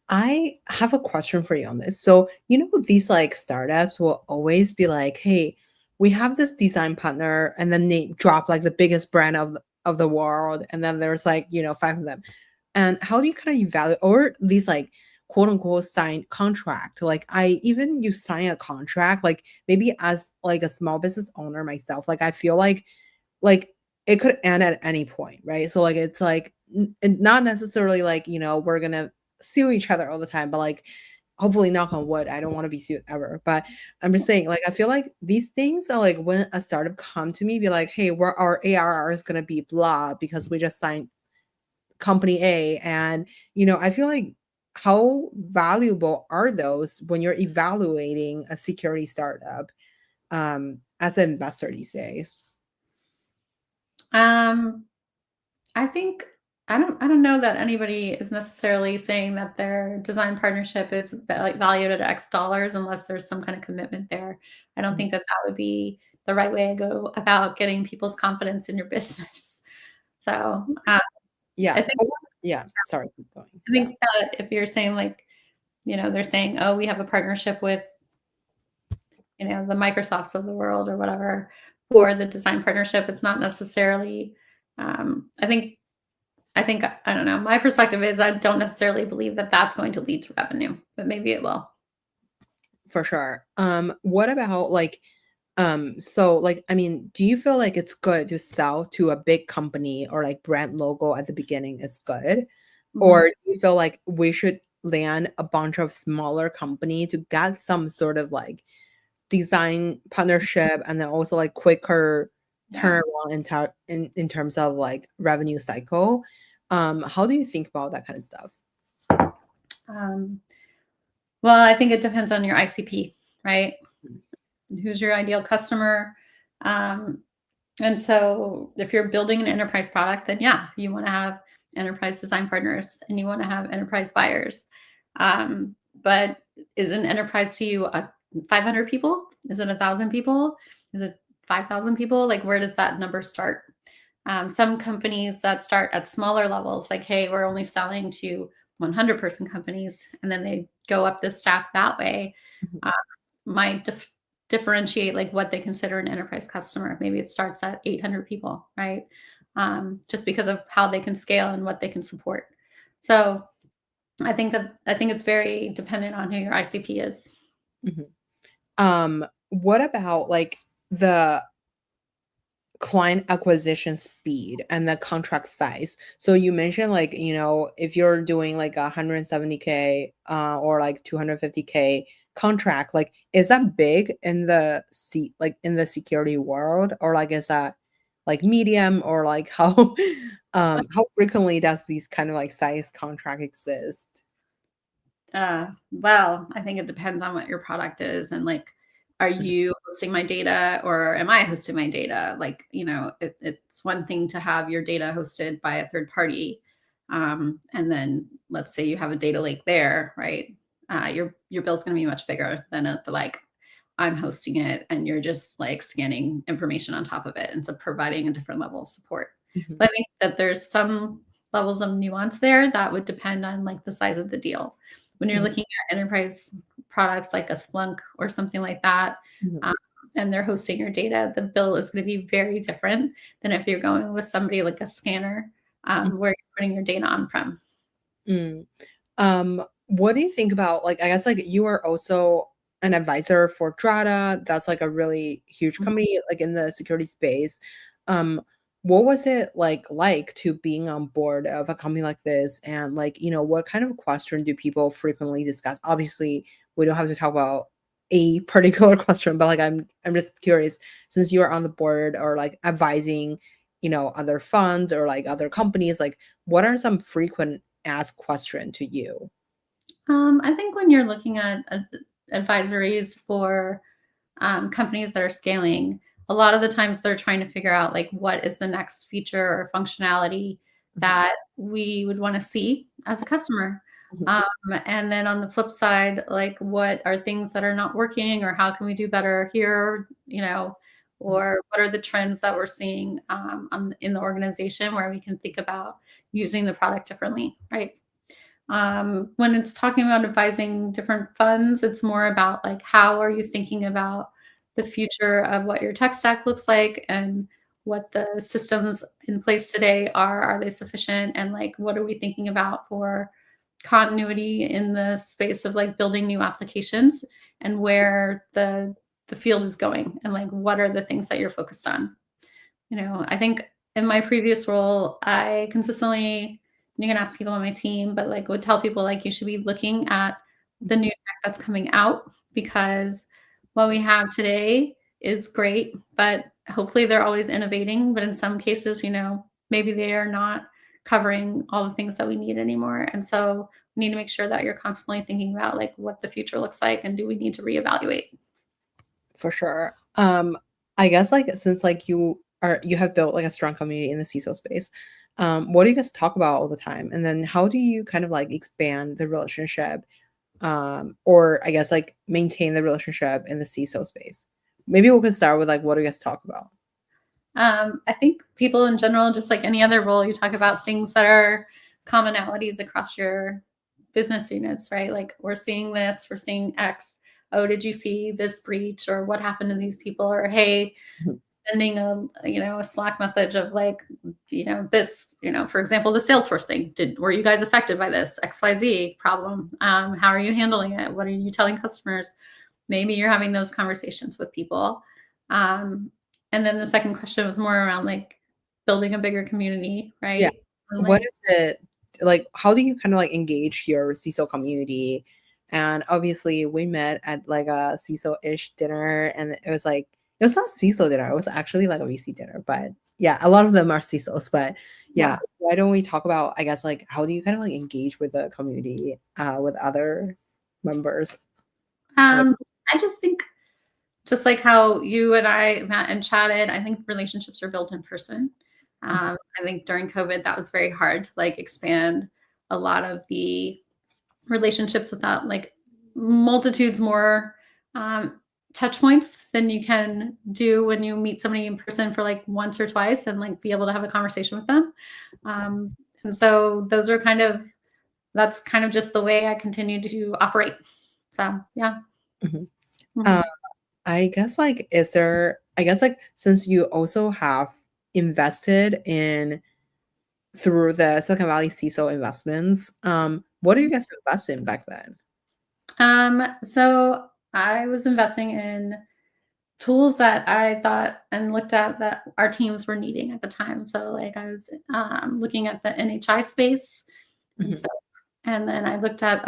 I have a question for you on this. So, these like startups will always be like, hey, we have this design partner, and then they drop like the biggest brand of the world, and then there's like, 5 of them. And how do you kind of evaluate, or these like quote unquote signed contract? Like you sign a contract, like maybe as like a small business owner myself, like I feel like it could end at any point, right? So like it's like not necessarily like, we're gonna sue each other all the time, but like hopefully knock on wood, I don't want to be sued ever. But I'm just saying, like, I feel like these things are like when a startup come to me, be like, hey, our ARR is gonna be blah because we just signed company A. And I feel like how valuable are those when you're evaluating a security startup as an investor these days? I think I don't know that anybody is necessarily saying that their design partnership is valued at X dollars unless there's some kind of commitment there. I don't think that would be the right way to go about getting people's confidence in your business. So Yeah. I think Yeah. Sorry. Keep going. I think that if you're saying like, they're saying, oh, we have a partnership with, the Microsofts of the world or whatever for the design partnership, it's not necessarily, I think, I don't know. My perspective is I don't necessarily believe that that's going to lead to revenue, but maybe it will. For sure. What about like, so like, I mean, do you feel like it's good to sell to a big company or like brand logo at the beginning is good? Mhm. Or do you feel like we should land a bunch of smaller company to get some sort of like design partnership and then also like quicker Yeah. turnaround in terms of like revenue cycle? How do you think about that kind of stuff? Um, well, I think it depends on your ICP, right? Who's your ideal customer? Um, and so if you're building an enterprise product, then yeah, you want to have enterprise design partners and you want to have enterprise buyers. But is an enterprise to you 500 people? Is it 1,000 people? Is it 5,000 people? Like, where does that number start? Some companies that start at smaller levels, like, hey, we're only selling to 100-person companies, and then they go up the stack that way, Mhm. uh, might differentiate like what they consider an enterprise customer. Maybe it starts at 800 people, right? Just because of how they can scale and what they can support. So I think it's very dependent on who your ICP is. Mhm. What about like the client acquisition speed and the contract size? So you mentioned like, if you're doing like 170K or like 250K contract, like is that big in the like in the security world, or like is that like medium, or like how how frequently does these kind of like size contract exist? Well, I think it depends on what your product is and like, are Mhm. you hosting my data or am I hosting my data? Like, it's one thing to have your data hosted by a third party. And then let's say you have a data lake there, right? Your bill's going to be much bigger than the like I'm hosting it and you're just like scanning information on top of it. And so providing a different level of support. Mhm. So I think that there's some levels of nuance there that would depend on like the size of the deal. When you're Mhm. looking at enterprise products like a Splunk or something like that, Mhm. um, and they're hosting your data, the bill is going to be very different than if you're going with somebody like a scanner, where you're putting your data on-prem. Mhm. What do you think about like, I guess like you are also an advisor for Drata. That's like a really huge company like in the security space. Um, what was it like to being on board of a company like this? And like, what kind of question do people frequently discuss? Obviously, we don't have to talk about a particular question, but like I'm just curious, since you are on the board or like advising, other funds or like other companies, like what are some frequent ask question to you? I think when you're looking at advisories for companies that are scaling, a lot of the times they're trying to figure out like what is the next feature or functionality Mhm, that we would want to see as a customer. mhm, Um, and then on the flip side, like what are things that are not working or how can we do better here, mhm, or what are the trends that we're seeing in the organization where we can think about using the product differently, right? When it's talking about advising different funds, it's more about like how are you thinking about the future of what your tech stack looks like and what the systems in place today are. Are they sufficient? And like what are we thinking about for continuity in the space of like building new applications and where the field is going and like what are the things that you're focused on? I think in my previous role, I consistently, you can ask people on my team, but like would tell people like you should be looking at the mhm, new tech that's coming out because what we have today is great, but hopefully they're always innovating. But in some cases, maybe they are not covering all the things that we need anymore. And so we need to make sure that you're constantly thinking about like what the future looks like and do we need to reevaluate. for sure. I guess like since like you have built like a strong community in the CISO space, what do you guys talk about all the time? And then how do you kind of like expand the relationship, or I guess like maintain the relationship in the CISO space? maybe we could start with like, what do you guys talk about? I think people in general, just like any other role, you talk about things that are commonalities across your business units, right? Like we're seeing this, we're seeing X. Oh, did you see this breach, or what happened to these people? Or hey, Mhm. sending a Slack message of like, this, for example, the Salesforce thing. Were you guys affected by this XYZ problem? How are you handling it? What are you telling customers? Maybe you're having those conversations with people. And then the second question was more around like building a bigger community, Yeah. right? And What like, is it like? How do you kind of like engage your CISO community? And obviously, we met at like a CISO-ish dinner, and it was not CISO dinner. It was actually like a VC dinner. But yeah, a lot of them are CISOs. But yeah. yeah, why don't we talk about? I guess like how do you kind of like engage with the community, with other members? And like, I just think just like how you and I met and chatted, I think relationships are built in person. I think during COVID, that was very hard to like expand a lot of the relationships without like multitudes more touch points than you can do when you meet somebody in person for like once or twice and like be able to have a conversation with them. And so that's kind of just the way I continue to operate. So yeah. mhm. Mhm. I guess like I guess like since you also have invested in through the Silicon Valley CISO investments, what do you guys invest in back then? So I was investing in tools that I thought and looked at that our teams were needing at the time. So like I was looking at the NHI space, and Mhm, so and then I looked at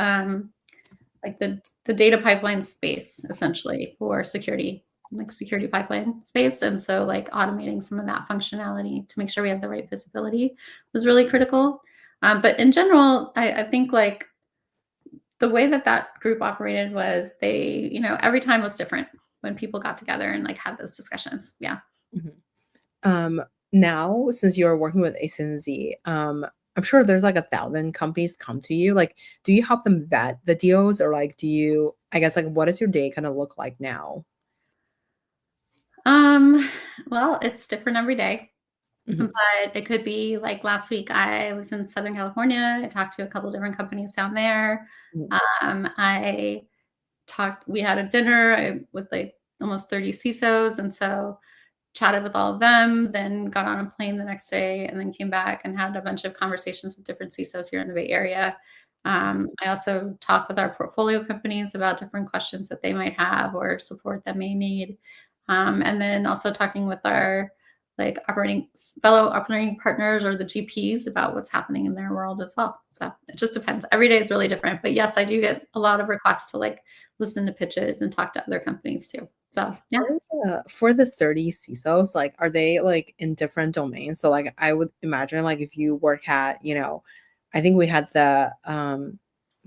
like the data pipeline space essentially for security, like security pipeline space, and so like automating some of that functionality to make sure we have the right visibility was really critical. But in general, I think like the way that that group operated was they, every time was different when people got together and like had those discussions. Yeah. mhm. Um, Now since you're working with a16z, I'm sure there's like 1,000 companies come to you. Like, do you help them vet the deals, or like do you? I guess like what does your day kind of look like now? Um, well, it's different every day, Mhm, but it could be like last week I was in Southern California. I talked to a couple different companies down there. mhm, I we had a dinner with like almost 30 CISOs. And so chatted with all of them, then got on a plane the next day and then came back and had a bunch of conversations with different CISOs here in the Bay Area. I also talk with our portfolio companies about different questions that they might have or support that may need. And then also talking with our like fellow operating partners or the GPs about what's happening in their world as well. So it just depends. Every day is really different. But yes, I do get a lot of requests to like listen to pitches and talk to other companies too. So yeah. For the 30 CISOs, like, are they like in different domains? So, like, I would imagine, like, if you work at, I think we had the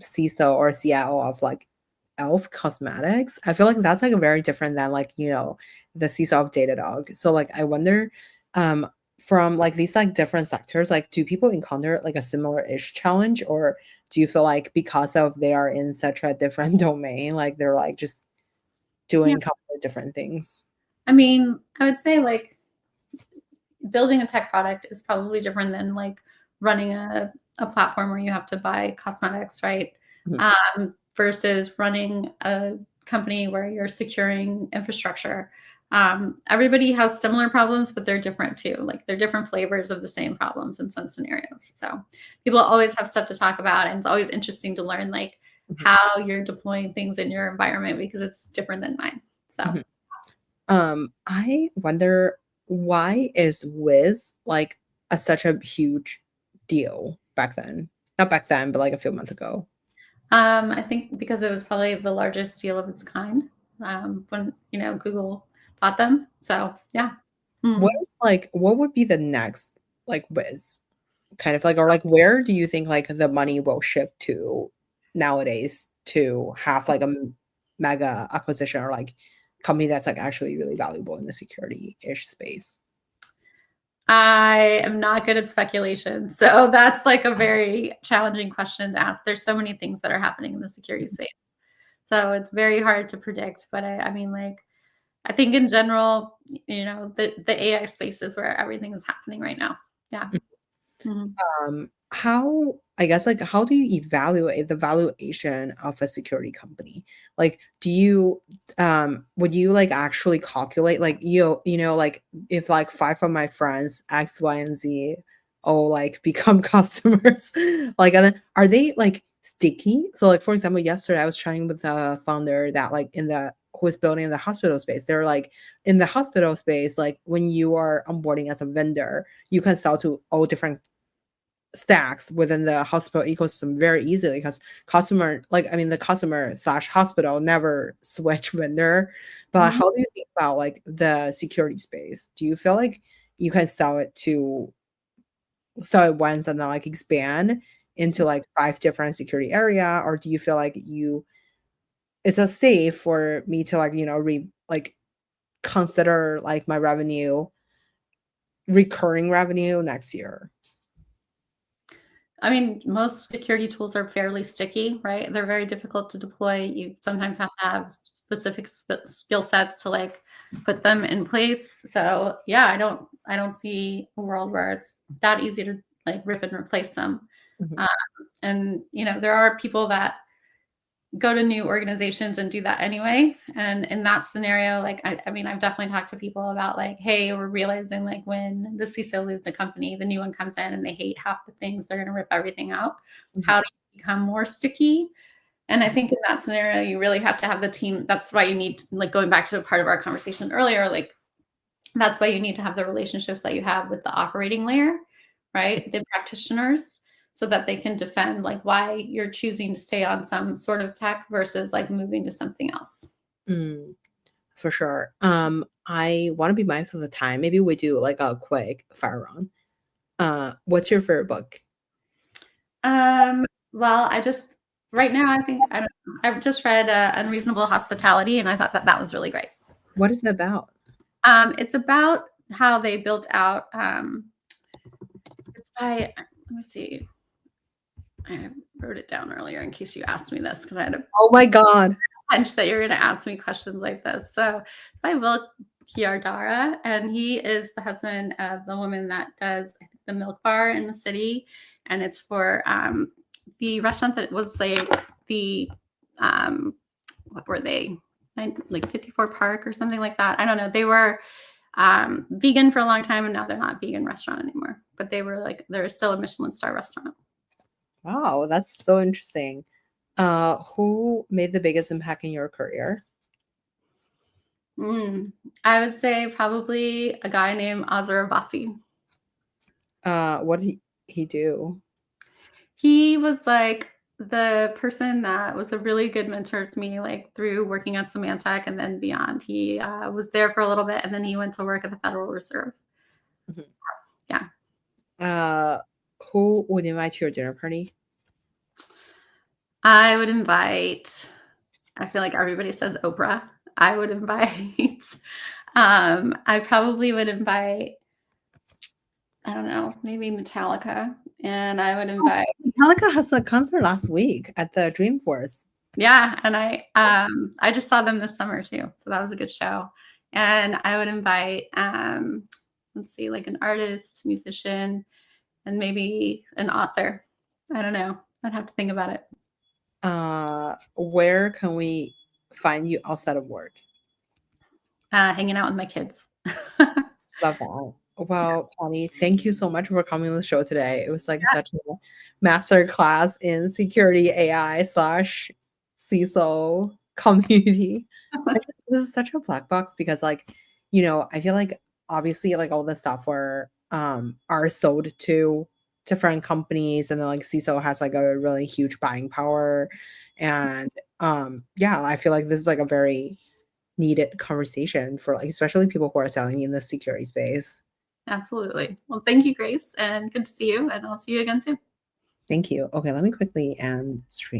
CISO or CIO of like Elf Cosmetics. I feel like that's like very different than like, the CISO of Datadog. So, like, I wonder, um, from like these like different sectors, like, do people encounter like a similar-ish challenge, or do you feel like because of they are in such a different domain, like they're like just Yeah. doing completely different things? I mean, I would say like building a tech product is probably different than like running a platform where you have to buy cosmetics, right? Mhm, Versus running a company where you're securing infrastructure. Everybody has similar problems, but they're different too. Like they're different flavors of the same problems in some scenarios. So people always have stuff to talk about, and it's always interesting to learn like mhm, how you're deploying things in your environment because it's different than mine. So mhm. I wonder, why is Wiz like such a huge deal back then? Not back then, but like a few months ago. I think because it was probably the largest deal of its kind when Google bought them. So yeah. What Mhm. is like what would be the next like Wiz kind of like, or like where do you think like the money will shift to nowadays to have like a mega acquisition, or like company that's like actually really valuable in the security-ish space? I am not good at speculation, so that's like a very challenging question to ask. There's so many things that are happening in the security space, so it's very hard to predict. But I mean, like I think in general, the AI space is where everything is happening right now. Yeah. Mhm. How I guess, like, how do you evaluate the valuation of a security company? Like, do you, would you, like, actually calculate, like, like, if, like, 5 of my friends, X, Y, and Z, all, like, become customers, like, and then are they, like, sticky? So, like, for example, yesterday I was chatting with a founder that, like, who was building in the hospital space. They're like, in the hospital space, like, when you are onboarding as a vendor, you can sell to all different stacks within the hospital ecosystem very easily because the customer slash hospital never switch vendor. But Mhm. how do you think about like the security space? Do you feel like you can sell it once and then like expand into like 5 different security area, or do you feel like it's a safe for me to like consider like my recurring revenue next year? I mean, most security tools are fairly sticky, right? They're very difficult to deploy. You sometimes have to have specific skill sets to like put them in place. So yeah, I don't see a world where it's that easy to like rip and replace them. Mhm. Um, and there are people that go to new organizations and do that anyway. And in that scenario, like I mean, I've definitely talked to people about like, hey, we're realizing like when the CISO leaves a company, the new one comes in and they hate half the things, they're gonna rip everything out. Mhm. How do you become more sticky? And I think in that scenario, you really have to have the team. That's why you need, like going back to a part of our conversation earlier, like that's why you need to have the relationships that you have with the operating layer, right? The practitioners, so that they can defend like why you're choosing to stay on some sort of tech versus like moving to something else. Mm. For sure. I wanna be mindful of the time. Maybe we do, like, a quick fire round. What's your favorite book? Well, I just right now I think I've just read Unreasonable Hospitality, and I thought that that was really great. What is it about? It's about how they built out. It's by let me see. I wrote it down earlier in case you asked me this because I had a Oh my god. hunch that you're going to ask me questions like this. So, by Will Kiardara, and he is the husband of the woman that does I think, the milk bar in the city, and it's for the restaurant that was like the what were they? Like 54 Park or something like that. I don't know. They were vegan for a long time, and now they're not a vegan restaurant anymore. But they're still a Michelin star restaurant. Wow, that's so interesting. Who made the biggest impact in your career? Mm, I would say probably a guy named Azar Abbasi. What did he do? He was like the person that was a really good mentor to me, like through working at Symantec and then beyond. He was there for a little bit and then he went to work at the Federal Reserve. Mhm. Yeah. Uh, who would invite to your dinner party? I would invite, I feel like everybody says Oprah. I would invite, I probably would invite, I don't know, maybe Metallica. And I would Oh, invite, Metallica has a concert last week at the Dreamforce. yeah, and I just saw them this summer too, so that was a good show. And I would invite let's see, like an artist, musician, and maybe an author. I don't know. I'd have to think about it. Where can we find you outside of work? Hanging out with my kids. Love that. Well, Patti, thank you so much for coming on the show today. It was like such a master class in security AI slash CISO community. I think this is such a black box because like, I feel like obviously like all the software are sold to different companies and then like CISO has like a really huge buying power. And yeah, I feel like this is like a very needed conversation for like especially people who are selling in the security space. Absolutely. Well, thank you, Grace, and good to see you. And I'll see you again soon. Thank you. Okay, let me quickly end stream.